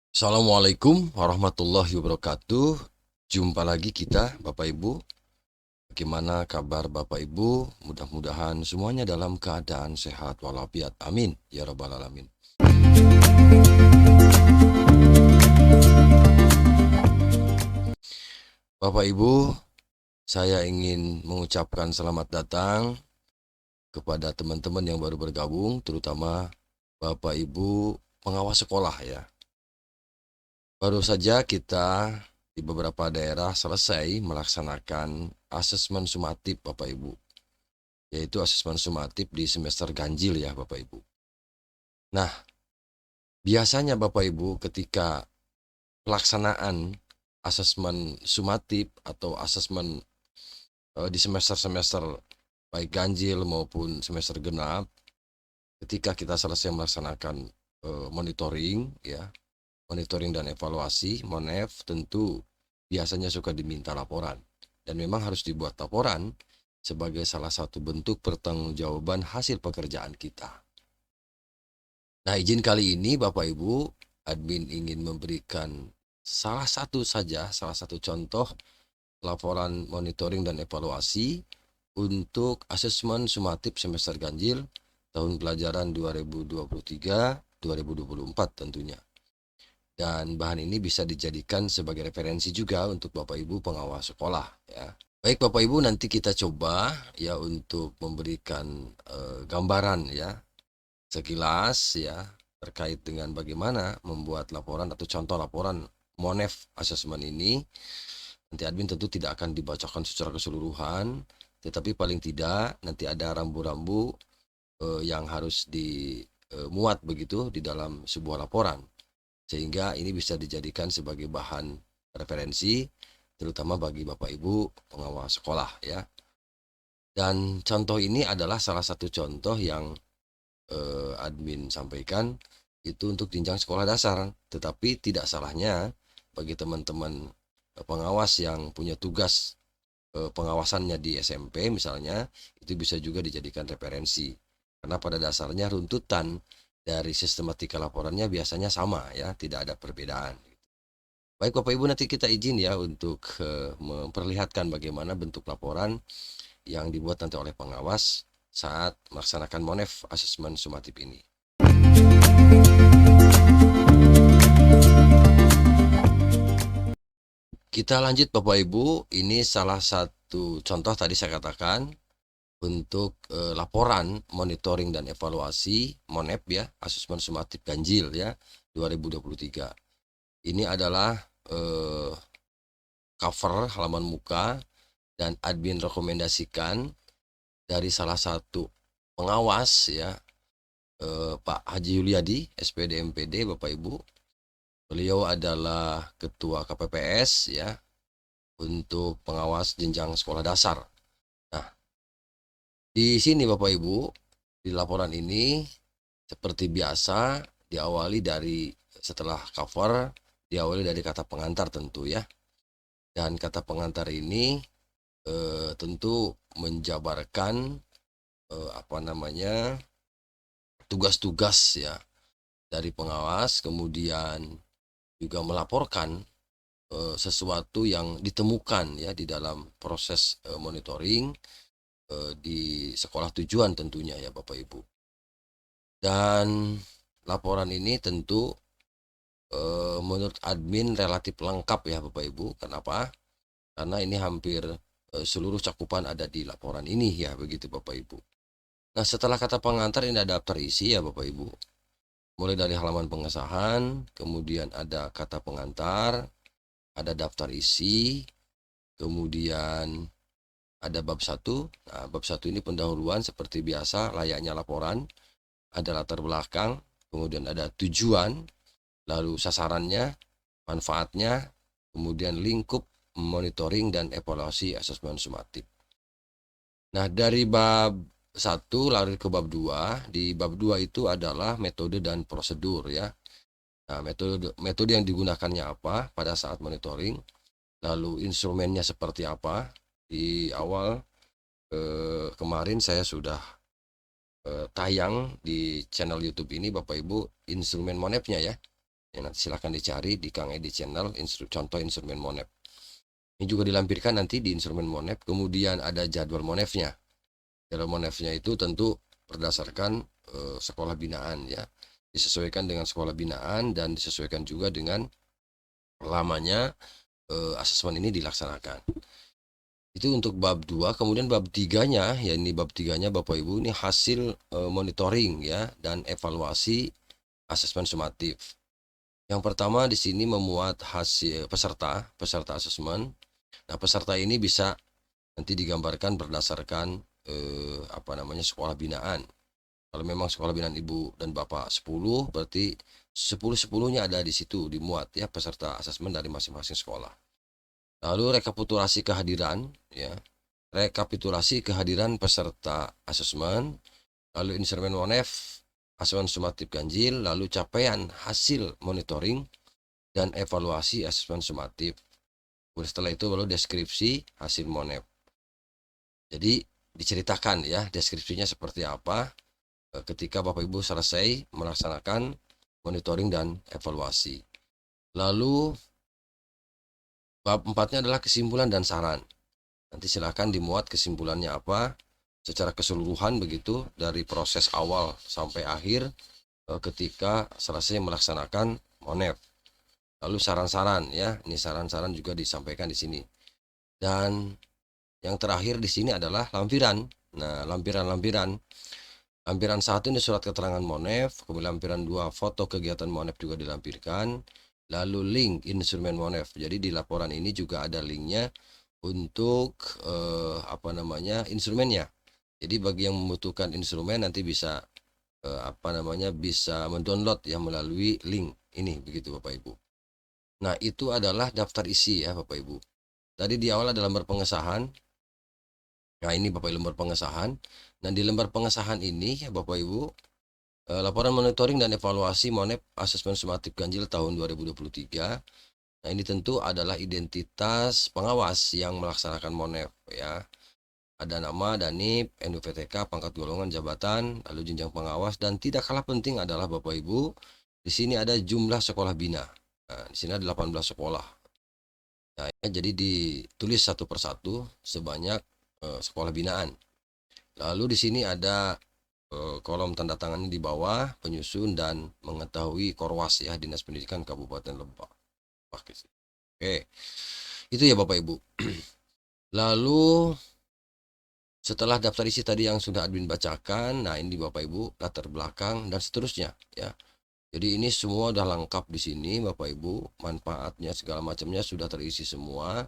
Assalamualaikum warahmatullahi wabarakatuh. Jumpa lagi kita, Bapak Ibu. Bagaimana kabar Bapak Ibu? Mudah-mudahan semuanya dalam keadaan sehat walafiat. Amin. Ya Rabbal Alamin. Bapak Ibu, saya ingin mengucapkan selamat datang kepada teman-teman yang baru bergabung, terutama Bapak Ibu pengawas sekolah ya. Baru saja kita di beberapa daerah selesai melaksanakan asesmen sumatif Bapak Ibu, yaitu asesmen sumatif di semester ganjil ya Bapak Ibu. Nah, biasanya Bapak Ibu ketika pelaksanaan asesmen sumatif atau asesmen di semester-semester baik ganjil maupun semester genap, ketika kita selesai melaksanakan monitoring ya, monitoring dan evaluasi, MONEV, tentu biasanya suka diminta laporan. Dan memang harus dibuat laporan sebagai salah satu bentuk pertanggungjawaban hasil pekerjaan kita. Nah, izin kali ini Bapak Ibu, admin ingin memberikan salah satu contoh laporan monitoring dan evaluasi untuk asesmen sumatif semester ganjil tahun pelajaran 2023-2024 tentunya. Dan bahan ini bisa dijadikan sebagai referensi juga untuk Bapak Ibu pengawas sekolah ya. Baik Bapak Ibu, nanti kita coba ya untuk memberikan gambaran ya sekilas ya terkait dengan bagaimana membuat laporan atau contoh laporan MONEV assessment ini. Nanti admin tentu tidak akan dibacakan secara keseluruhan, tetapi paling tidak nanti ada rambu-rambu yang harus dimuat begitu di dalam sebuah laporan, sehingga ini bisa dijadikan sebagai bahan referensi terutama bagi Bapak Ibu pengawas sekolah ya. Dan contoh ini adalah salah satu contoh yang admin sampaikan itu untuk jenjang sekolah dasar, tetapi tidak salahnya bagi teman-teman pengawas yang punya tugas pengawasannya di SMP misalnya, itu bisa juga dijadikan referensi karena pada dasarnya runtutan dari sistematika laporannya biasanya sama ya, tidak ada perbedaan. Baik Bapak Ibu, nanti kita izin ya untuk memperlihatkan bagaimana bentuk laporan yang dibuat nanti oleh pengawas saat melaksanakan MONEV asesmen sumatif ini. Kita lanjut Bapak Ibu, ini salah satu contoh tadi saya katakan untuk laporan monitoring dan evaluasi MONEV ya, asesmen sumatif ganjil ya 2023. Ini adalah cover halaman muka dan admin rekomendasikan dari salah satu pengawas ya, Pak Haji Yuliadi, SPD MPD Bapak Ibu. Beliau adalah ketua KPPS ya untuk pengawas jenjang sekolah dasar. Nah, di sini Bapak Ibu, di laporan ini seperti biasa diawali dari setelah cover, diawali dari kata pengantar tentu ya. Dan kata pengantar ini tentu menjabarkan tugas-tugas ya dari pengawas, kemudian juga melaporkan sesuatu yang ditemukan ya di dalam proses monitoring di sekolah tujuan tentunya ya Bapak Ibu. Dan laporan ini tentu menurut admin relatif lengkap ya Bapak Ibu. Kenapa? Karena ini hampir seluruh cakupan ada di laporan ini ya, begitu Bapak Ibu. Nah, setelah kata pengantar ini ada daftar isi ya Bapak Ibu. Mulai dari halaman pengesahan, kemudian ada kata pengantar, ada daftar isi, kemudian ada bab 1. Nah, bab 1 ini pendahuluan seperti biasa layaknya laporan. Ada latar belakang, kemudian ada tujuan, lalu sasarannya, manfaatnya, kemudian lingkup monitoring dan evaluasi asesmen sumatif. Nah, dari bab 1 lari ke bab 2. Di bab 2 itu adalah metode dan prosedur ya. Nah, metode yang digunakannya apa pada saat monitoring, lalu instrumennya seperti apa. Di awal kemarin saya sudah tayang di channel YouTube ini Bapak Ibu instrumen MONEV-nya ya. Ya, nanti silahkan dicari di Kang Edi channel contoh instrumen Monep. Ini juga dilampirkan nanti di instrumen Monep. Kemudian ada jadwal Monefnya. Jadwal Monefnya itu tentu berdasarkan sekolah binaan ya. Disesuaikan dengan sekolah binaan dan disesuaikan juga dengan lamanya asesmen ini dilaksanakan. Itu untuk bab 2. Kemudian bab 3-nya, ya ini bab 3-nya Bapak Ibu, ini hasil monitoring ya dan evaluasi asesmen sumatif. Yang pertama di sini memuat hasil peserta asesmen. Nah, peserta ini bisa nanti digambarkan berdasarkan sekolah binaan. Kalau memang sekolah binaan Ibu dan Bapak 10, berarti 10-10-nya ada di situ dimuat ya peserta asesmen dari masing-masing sekolah. Lalu rekapitulasi kehadiran ya. Rekapitulasi kehadiran peserta asesmen, lalu instrumen Monef, asesmen sumatif ganjil, lalu capaian hasil monitoring dan evaluasi asesmen sumatif. Setelah itu baru deskripsi hasil Monef. Jadi diceritakan ya deskripsinya seperti apa ketika Bapak Ibu selesai melaksanakan monitoring dan evaluasi. Lalu bab 4-nya adalah kesimpulan dan saran. Nanti silakan dimuat kesimpulannya apa secara keseluruhan begitu dari proses awal sampai akhir ketika selesai melaksanakan Monef. Lalu saran-saran ya, ini saran-saran juga disampaikan di sini. Dan yang terakhir di sini adalah lampiran. Nah, lampiran 1 ini surat keterangan Monef, kemudian lampiran 2 foto kegiatan Monef juga dilampirkan, lalu link instrumen Monef. Jadi di laporan ini juga ada linknya untuk instrumennya. Jadi bagi yang membutuhkan instrumen nanti bisa bisa mendownload ya melalui link ini begitu Bapak Ibu. Nah, itu adalah daftar isi ya Bapak Ibu. Tadi di awal ada lembar pengesahan. Nah, ini Bapak Ibu lembar pengesahan. Nah, di lembar pengesahan ini ya Bapak Ibu, laporan monitoring dan evaluasi Monef asesmen sumatif ganjil tahun 2023. Nah, ini tentu adalah identitas pengawas yang melaksanakan Monef ya. Ada nama, danip, NUPTK, pangkat golongan, jabatan, lalu jenjang pengawas, dan tidak kalah penting adalah Bapak Ibu, di sini ada jumlah sekolah bina. Nah, di sini ada 18 sekolah. Nah, ya, jadi ditulis satu persatu sebanyak sekolah binaan. Lalu di sini ada kolom tanda tangannya di bawah, penyusun dan mengetahui Korwas ya, Dinas Pendidikan Kabupaten Lebak. Oke, itu ya Bapak Ibu. Lalu setelah daftar isi tadi yang sudah admin bacakan, nah ini Bapak Ibu latar belakang dan seterusnya ya. Jadi ini semua udah lengkap di sini Bapak Ibu, manfaatnya segala macamnya sudah terisi semua.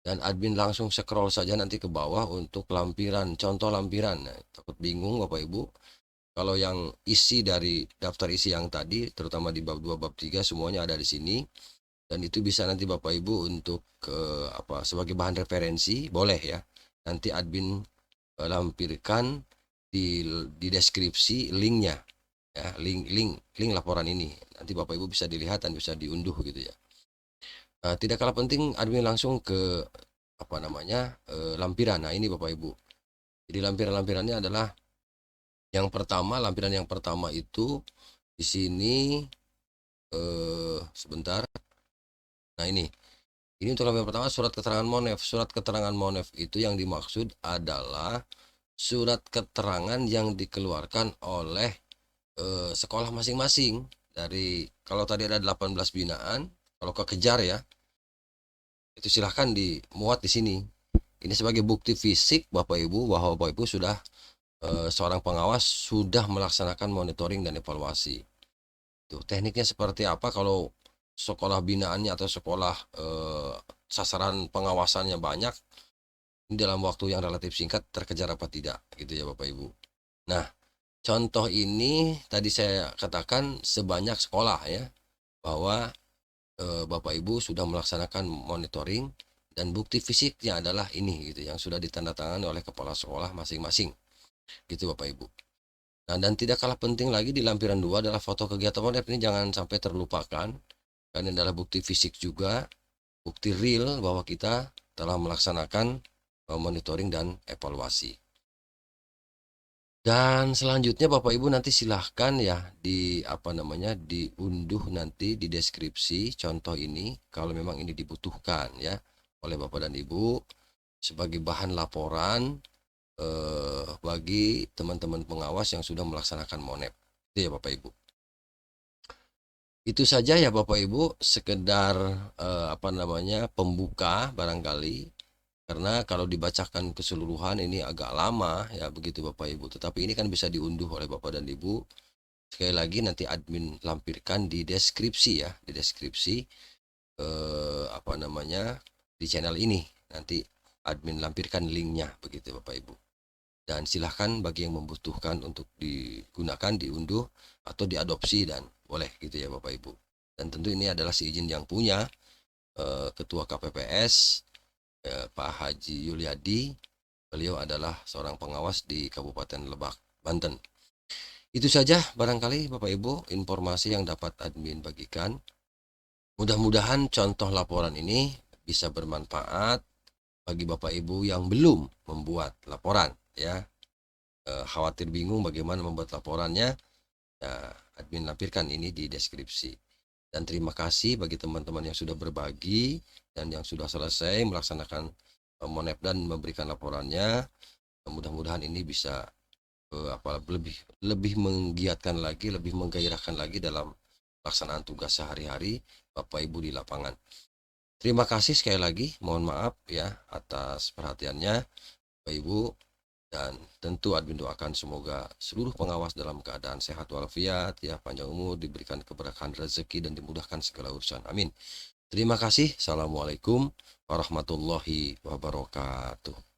Dan admin langsung scroll saja nanti ke bawah untuk lampiran, contoh lampiran. Nah, takut bingung Bapak Ibu. Kalau yang isi dari daftar isi yang tadi, terutama di bab 2, bab 3 semuanya ada di sini. Dan itu bisa nanti Bapak Ibu untuk sebagai bahan referensi, boleh ya. Nanti admin lampirkan di deskripsi linknya ya, link laporan ini. Nanti Bapak Ibu bisa dilihat dan bisa diunduh gitu ya. Tidak kalah penting admin langsung ke lampiran. Nah, ini Bapak Ibu. Jadi lampiran-lampirannya adalah lampiran yang pertama itu di sini sebentar. Nah, ini untuk lampiran pertama surat keterangan Monef. Surat keterangan Monef itu yang dimaksud adalah surat keterangan yang dikeluarkan oleh sekolah masing-masing. Dari kalau tadi ada 18 binaan, kalau kekejar ya, itu silahkan dimuat di sini. Ini sebagai bukti fisik Bapak Ibu bahwa Bapak Ibu sudah seorang pengawas sudah melaksanakan monitoring dan evaluasi. Tuh, tekniknya seperti apa kalau sekolah binaannya atau sekolah sasaran pengawasannya banyak, ini dalam waktu yang relatif singkat terkejar apa tidak gitu ya Bapak Ibu. Nah, contoh ini tadi saya katakan sebanyak sekolah ya, bahwa Bapak Ibu sudah melaksanakan monitoring dan bukti fisiknya adalah ini gitu yang sudah ditandatangani oleh kepala sekolah masing-masing gitu Bapak Ibu. Nah, dan tidak kalah penting lagi di lampiran 2 adalah foto kegiatan Monef. Ini jangan sampai terlupakan karena ini adalah bukti fisik juga, bukti real bahwa kita telah melaksanakan monitoring dan evaluasi. Dan selanjutnya Bapak Ibu nanti silahkan ya diunduh nanti di deskripsi contoh ini kalau memang ini dibutuhkan ya oleh Bapak dan Ibu sebagai bahan laporan bagi teman-teman pengawas yang sudah melaksanakan MONEP. Itu ya Bapak Ibu. Itu saja ya Bapak Ibu, sekedar pembuka barangkali. Karena kalau dibacakan keseluruhan ini agak lama ya begitu Bapak Ibu. Tetapi ini kan bisa diunduh oleh Bapak dan Ibu. Sekali lagi nanti admin lampirkan di deskripsi ya, di deskripsi di channel ini. Nanti admin lampirkan linknya begitu Bapak Ibu. Dan silahkan bagi yang membutuhkan untuk digunakan, diunduh atau diadopsi dan boleh gitu ya Bapak Ibu. Dan tentu ini adalah seizin yang punya Ketua KPPS Pak Haji Yuliadi. Beliau adalah seorang pengawas di Kabupaten Lebak, Banten. Itu saja barangkali Bapak Ibu informasi yang dapat admin bagikan. Mudah-mudahan contoh laporan ini bisa bermanfaat bagi Bapak Ibu yang belum membuat laporan ya. Khawatir bingung bagaimana membuat laporannya, ya admin lampirkan ini di deskripsi. Dan terima kasih bagi teman-teman yang sudah berbagi dan yang sudah selesai melaksanakan MONEP dan memberikan laporannya. Mudah-mudahan ini bisa lebih menggiatkan lagi, lebih menggairahkan lagi dalam pelaksanaan tugas sehari-hari Bapak Ibu di lapangan. Terima kasih sekali lagi, mohon maaf ya atas perhatiannya Bapak Ibu, dan tentu admin doakan semoga seluruh pengawas dalam keadaan sehat walafiat ya, panjang umur, diberikan keberkahan rezeki dan dimudahkan segala urusan. Amin. Terima kasih. Assalamualaikum warahmatullahi wabarakatuh.